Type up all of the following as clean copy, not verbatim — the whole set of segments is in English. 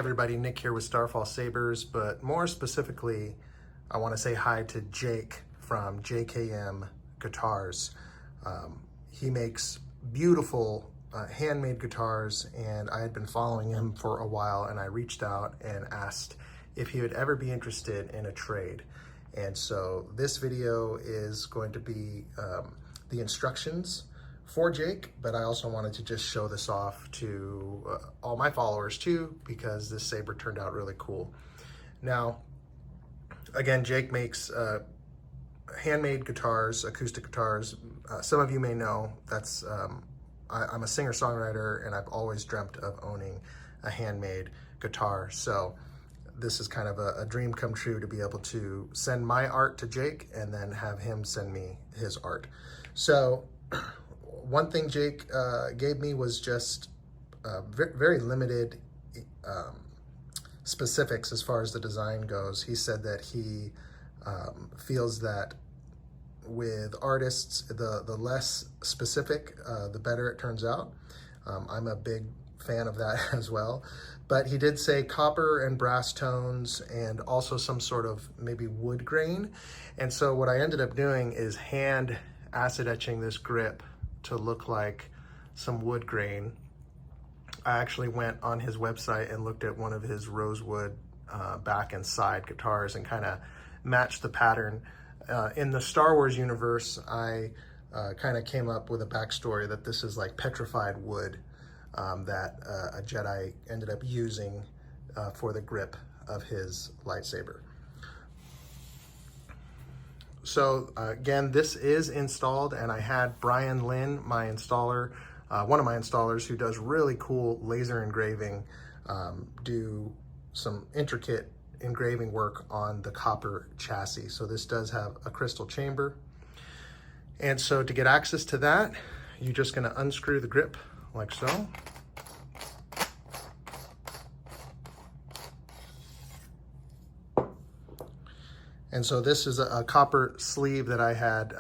everybody, Nick here with Starfall Sabers, but more specifically, I want to say hi to Jake from JKM Guitars. He makes beautiful handmade guitars, and I had been following him for a while, and I reached out and asked if he would ever be interested in a trade. And so this video is going to be the instructions for Jake, but I also wanted to just show this off to all my followers too, because this Saber turned out really cool. Now, again, Jake makes handmade guitars, acoustic guitars. Some of you may know that's, I'm a singer-songwriter, and I've always dreamt of owning a handmade guitar. So this is kind of a dream come true to be able to send my art to Jake and then have him send me his art. So one thing Jake gave me was just very limited specifics as far as the design goes. He said that he feels that with artists, the less specific, the better it turns out. I'm a big fan of that as well. But he did say copper and brass tones and also some sort of maybe wood grain. And so what I ended up doing is hand acid etching this grip to look like some wood grain. I actually went on his website and looked at one of his rosewood back and side guitars and kind of matched the pattern. In the Star Wars universe, I kind of came up with a backstory that this is like petrified wood that a Jedi ended up using for the grip of his lightsaber. So again, this is installed, and I had Bryan, Lynn, my installer, one of my installers who does really cool laser engraving, do some intricate engraving work on the copper chassis. So this does have a crystal chamber. And so to get access to that, you're just gonna unscrew the grip like so. And so this is a copper sleeve that I had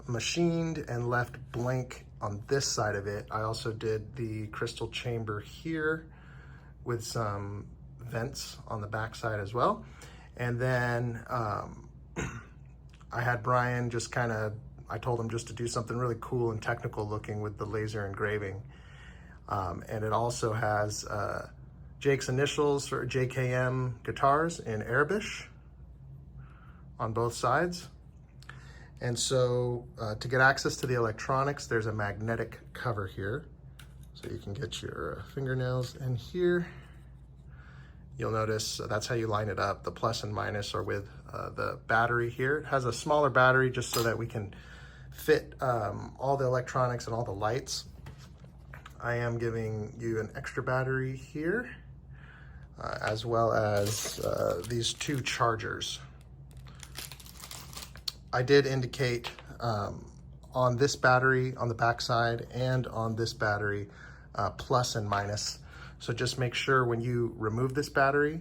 machined and left blank on this side of it. I also did the crystal chamber here with some vents on the back side as well. And then I had Bryan just kind of, I told him just to do something really cool and technical looking with the laser engraving. And it also has Jake's initials for JKM Guitars in Arabic on both sides. And so to get access to the electronics, there's a magnetic cover here. So you can get your fingernails in here. You'll notice that's how you line it up. The plus and minus are with the battery here. It has a smaller battery just so that we can fit all the electronics and all the lights. I am giving you an extra battery here, as well as these two chargers. I did indicate on this battery on the back side and on this battery plus and minus. So just make sure when you remove this battery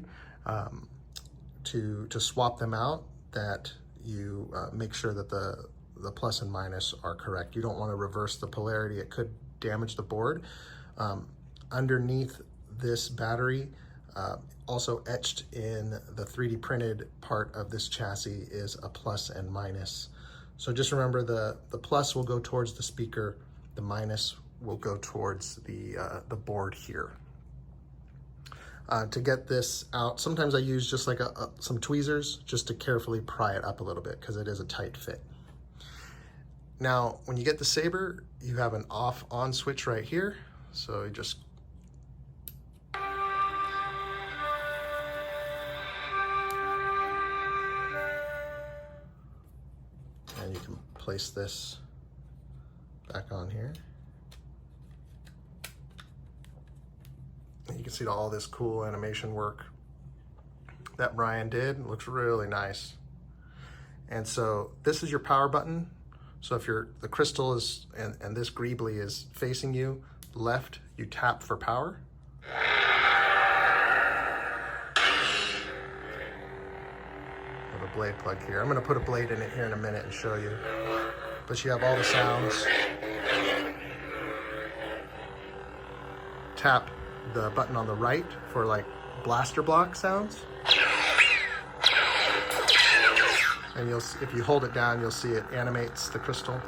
to swap them out, that you make sure that the plus and minus are correct. You don't want to reverse the polarity. It could damage the board. Underneath this battery, also etched in the 3D printed part of this chassis, is a plus and minus. So just remember the plus will go towards the speaker, the minus will go towards the board here. To get this out, sometimes I use just like some tweezers just to carefully pry it up a little bit because it is a tight fit. Now, when you get the Saber, you have an off-on switch right here. So you just and you can place this back on here. And you can see all this cool animation work that Bryan did. It looks really nice. And so this is your power button. So if the crystal is, and this greebly is facing you left, you tap for power. I have a blade plug here. I'm gonna put a blade in it here in a minute and show you. But you have all the sounds. Tap the button on the right for like blaster block sounds. And if you hold it down, you'll see it animates the crystal.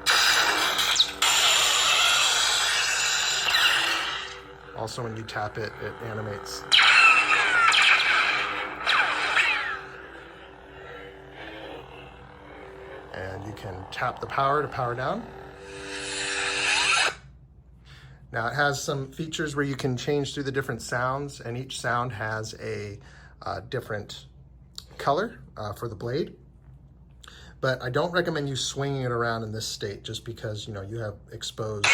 Also, when you tap it, it animates. And you can tap the power to power down. Now it has some features where you can change through the different sounds, and each sound has a different color for the blade. But I don't recommend you swinging it around in this state, just because you have exposed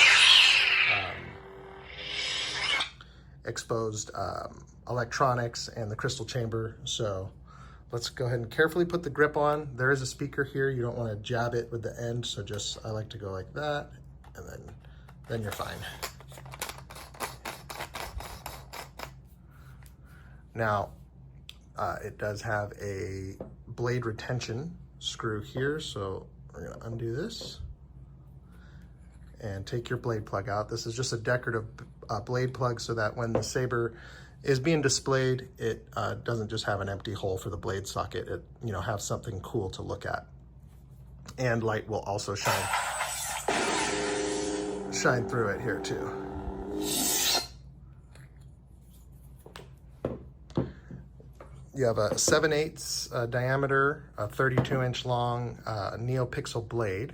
electronics and the crystal chamber. So let's go ahead and carefully put the grip on. There is a speaker here. You don't want to jab it with the end, so I like to go like that, and then you're fine. Now, it does have a blade retention screw here, so we're going to undo this and take your blade plug out. This is just a decorative blade plug so that when the Saber is being displayed, it doesn't just have an empty hole for the blade socket. It have something cool to look at. And light will also shine through it here too. You have a 7/8 diameter, a 32-inch long NeoPixel blade.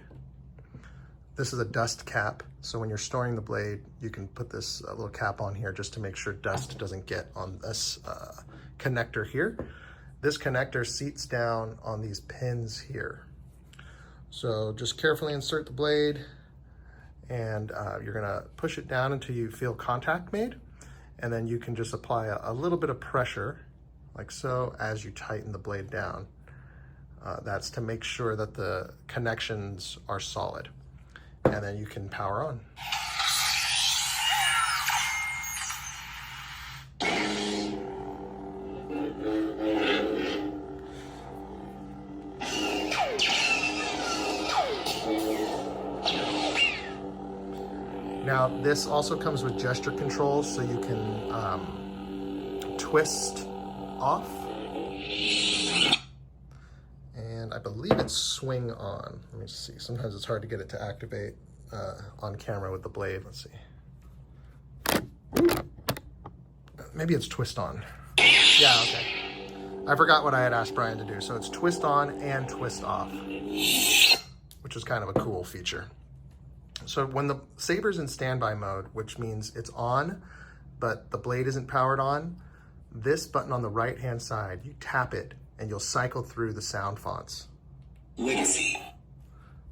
This is a dust cap, so when you're storing the blade, you can put this little cap on here just to make sure dust doesn't get on this connector here. This connector seats down on these pins here. So just carefully insert the blade, and you're gonna push it down until you feel contact made, and then you can just apply a little bit of pressure, like so, as you tighten the blade down. That's to make sure that the connections are solid. And then you can power on. Now, this also comes with gesture controls, so you can twist off. And I believe it's swing on. Let me see. Sometimes it's hard to get it to activate on camera with the blade. Let's see. Maybe it's twist on. Yeah, okay. I forgot what I had asked Bryan to do. So it's twist on and twist off, which is kind of a cool feature. So when the Saber's in standby mode, which means it's on, but the blade isn't powered on, this button on the right-hand side, you tap it and you'll cycle through the sound fonts. Legacy.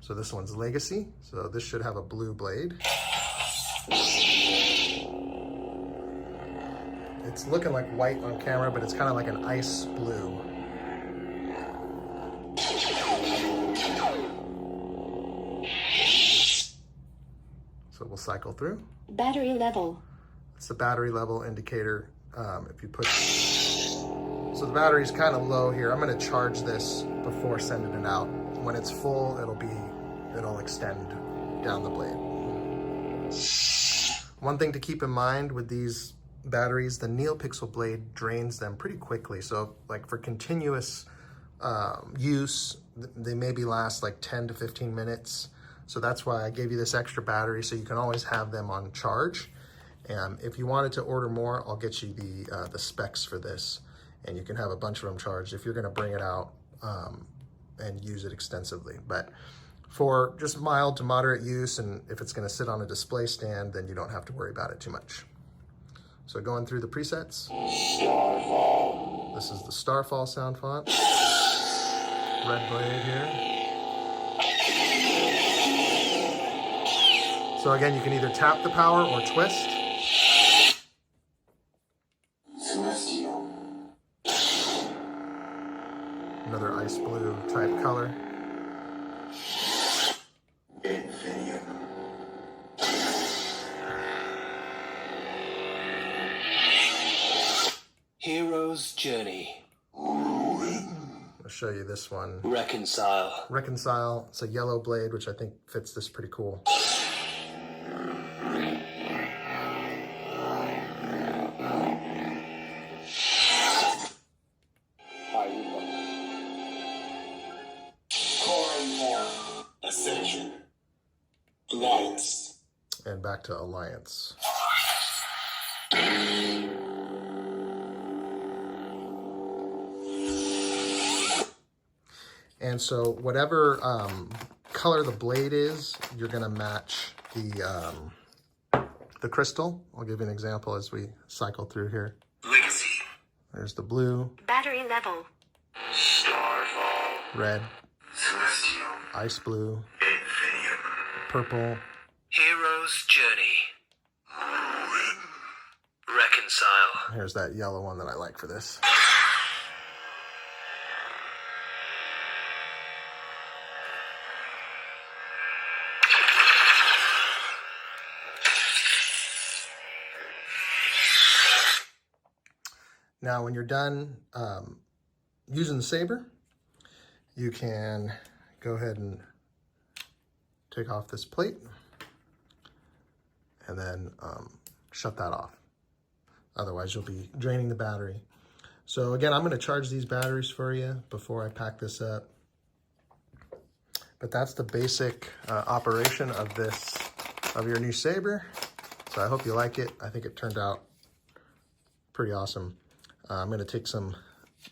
So this one's Legacy. So this should have a blue blade. It's looking like white on camera, but it's kind of like an ice blue. So we'll cycle through. Battery level. It's the battery level indicator. If you put, so the battery's kind of low here. I'm going to charge this before sending it out. When it's full, it'll extend down the blade. One thing to keep in mind with these batteries, the NeoPixel blade drains them pretty quickly. So like for continuous use, they maybe last like 10 to 15 minutes. So that's why I gave you this extra battery, so you can always have them on charge. And if you wanted to order more, I'll get you the specs for this, and you can have a bunch of them charged if you're gonna bring it out and use it extensively. But for just mild to moderate use, and if it's gonna sit on a display stand, then you don't have to worry about it too much. So going through the presets. Starfall. This is the Starfall sound font. Red blade here. So again, you can either tap the power or twist. Celestial. Another ice blue type color. Infinium. Hero's Journey. I'll show you this one. Reconcile. Reconcile. It's a yellow blade, which I think fits this pretty cool. and back to Alliance. And so whatever color the blade is, you're gonna match the crystal. I'll give you an example as we cycle through here. Legacy. There's the blue. Battery level. Starfall. Red. Celestial. Ice blue. Infinium. Purple. Hero's Journey. Ruin. Reconcile. Here's that yellow one that I like for this. Now, when you're done using the saber, you can go ahead and take off this plate and then shut that off. Otherwise, you'll be draining the battery. So again, I'm going to charge these batteries for you before I pack this up. But that's the basic operation of your new saber. So I hope you like it. I think it turned out pretty awesome. I'm going to take some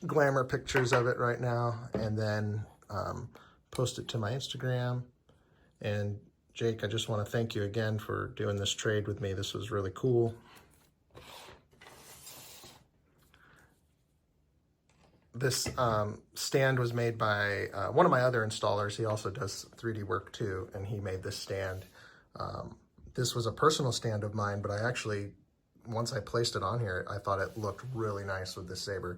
glamour pictures of it right now and then post it to my Instagram. And Jake, I just want to thank you again for doing this trade with me. This was really cool. This stand was made by one of my other installers. He also does 3D work too, and he made this stand. This was a personal stand of mine, but I actually, once I placed it on here, I thought it looked really nice with this saber.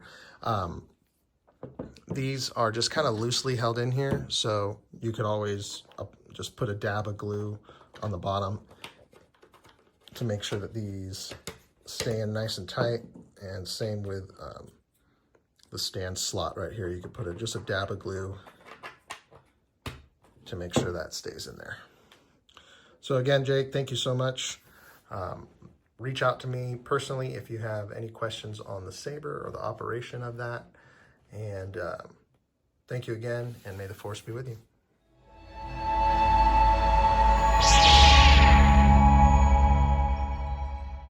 These are just kind of loosely held in here, so you could always just put a dab of glue on the bottom to make sure that these stay in nice and tight, and same with the stand slot right here. You could put just a dab of glue to make sure that stays in there. So again, Jake, thank you so much. Reach out to me personally if you have any questions on the saber or the operation of that. And thank you again, and may the force be with you.